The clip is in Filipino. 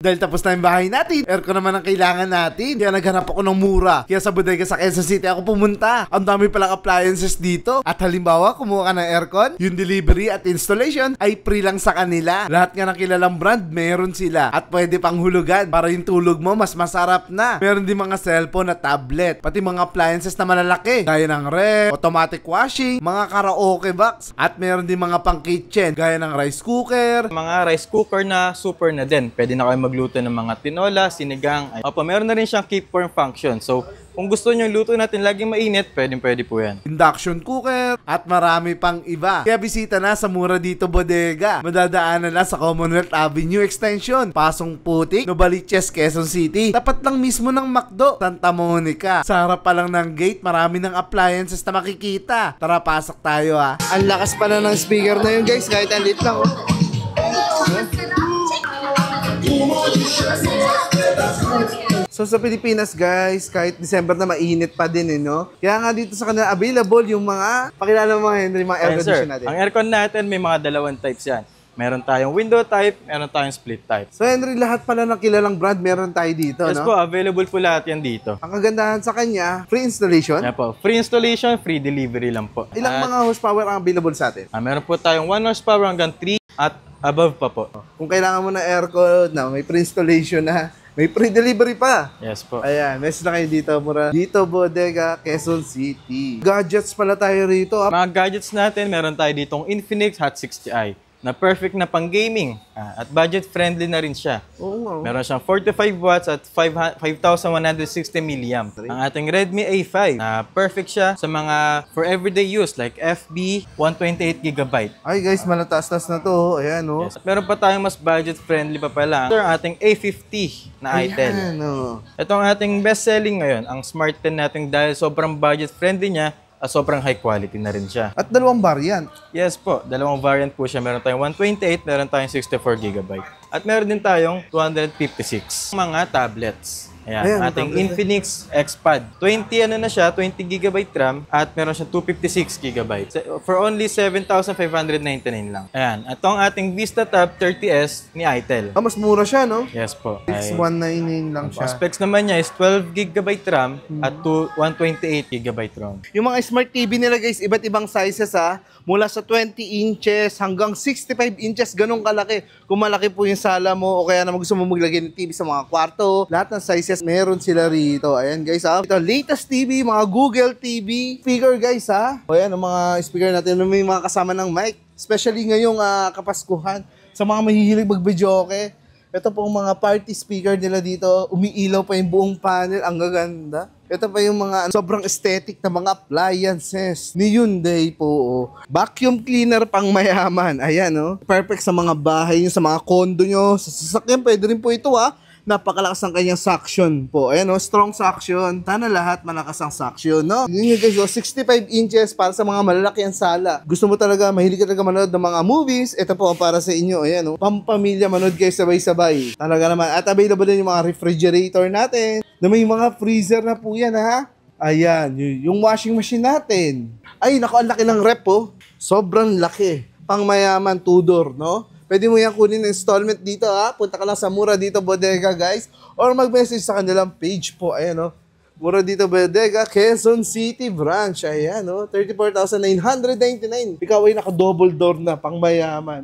Dahil tapos na yung bahay natin, aircon naman ang kailangan natin. Kaya naghanap ako ng mura. Kaya sa bodega sa Quezon City ako pumunta. Ang dami palang appliances dito. At halimbawa, kumuha ka ng aircon, yung delivery at installation ay free lang sa kanila. Lahat nga ng kilalang brand, meron sila. At pwede pang hulugan para yung tulog mo mas masarap na. Meron din mga cellphone at tablet. Pati mga appliances na malalaki. Gaya ng ref, automatic washing, mga karaoke box. At meron din mga pang kitchen. Gaya ng rice cooker. Mga rice cooker na super na din. Pwede na kayo magluto ng mga tinola, sinigang. Opo, meron na rin siyang keep warm function. So, kung gusto nyo yung luto natin laging mainit, pwede po yan. Induction cooker at marami pang iba. Kaya bisita na sa Mura Dito Bodega. Madadaanan na sa Commonwealth Avenue Extension, Pasong Putik, Novaliches, Quezon City. Tapat lang mismo ng McDo, Santa Monica. Sa harap pa lang ng gate, marami ng appliances na makikita. Tara, pasok tayo ha. Ang lakas pala ng speaker na yun guys, kahit ang lit lang oh. So sa Pilipinas guys, kahit December na mainit pa din no? Kaya nga dito sa kanila available yung mga, pakilala mo mga Henry, mga air condition natin. Ang aircon natin may mga dalawang types yan. Meron tayong window type, meron tayong split type. So Henry, lahat pala ng kilalang brand meron tayo dito, yes, no? po, available po lahat yan dito. Ang kagandahan sa kanya, free installation? Yan po, free installation, free delivery lang po. Ilang mga horsepower ang available sa atin? Meron po tayong 1 horsepower hanggang 3 at above pa po. Kung kailangan mo na aircon na may free installation na, may free delivery pa. Yes po. Ayan, message na kayo dito, Mura Dito Bodega, Quezon City. Gadgets pala tayo rito. Mga gadgets natin, meron tayo ditong Infinix Hot 60i na perfect na pang gaming at budget friendly na rin siya. Oo. Meron siyang 45 watts at 5,160 mAh. Ang ating Redmi A5 na perfect siya sa mga for everyday use like FB, 128GB. Ay guys, malataas-tas na to. Ayan oh. Yes. At meron pa tayong mas budget friendly pa pala. Ito ang ating A50 na itel. Ayan oh. Ito ang ating best selling ngayon, ang Smart 10 natin dahil sobrang budget friendly niya. Sobrang high quality na rin siya. At dalawang variant. Yes po, dalawang variant po siya. Meron tayong 128, meron tayong 64GB. At meron din tayong 256. Mga tablets. Ayan, ating Infinix XPad. 20 ano na siya, 20GB RAM at meron siyang 256GB. For only 7,599 lang. Ayan, itong ating Vista Tab 30S ni Itel. Mas mura siya, no? Yes po. 6,199 lang siya. Specs naman niya is 12GB RAM at 128GB ROM. Yung mga smart TV nila guys, iba't ibang sizes ha. Mula sa 20 inches hanggang 65 inches, ganun kalaki. Kung malaki po yung sala mo o kaya naman gusto mo maglagay ng TV sa mga kwarto, lahat ng sizes meron sila rito. Ayan guys ha. Ito, latest TV, mga Google TV. Speaker guys ha. O ayan, ang mga speaker natin, may mga kasama ng mic. Especially ngayong Kapaskuhan. Sa mga mahihilig mag-videoke. Ito po mga party speaker nila dito. Umiilaw pa yung buong panel. Ang gaganda. Ito pa yung mga sobrang aesthetic na mga appliances ni Hyundai po. Oh. Vacuum cleaner pang mayaman. Ayan oh. Perfect sa mga bahay nyo, sa mga condo nyo. Sa sasakyan, pwede rin po ito ha. Napakalakas ang kanyang suction po. Ayan o, strong suction. Sana lahat malakas ang suction, no? Yun yun guys, 65 inches para sa mga malalaki ang sala. Gusto mo talaga, mahilig ka talaga manood ng mga movies, ito po para sa inyo. Ayan o, pampamilya, manood kayo sabay-sabay. Talaga naman. At available din yung mga refrigerator natin. Na may mga freezer na po yan, ha? Ayan, yung washing machine natin. Ay, naku, ang laki ng rep po. Sobrang laki. Pang mayaman, two-door, no? Pwede mo yan kunin ng installment dito ha. Punta ka lang sa Mura Dito Bodega guys. Or mag-message sa kanilang page po. Ayan o. Mura Dito Bodega, Quezon City branch. Ayan o. 34,999. Ikaw ay naka-double door na pang mayaman.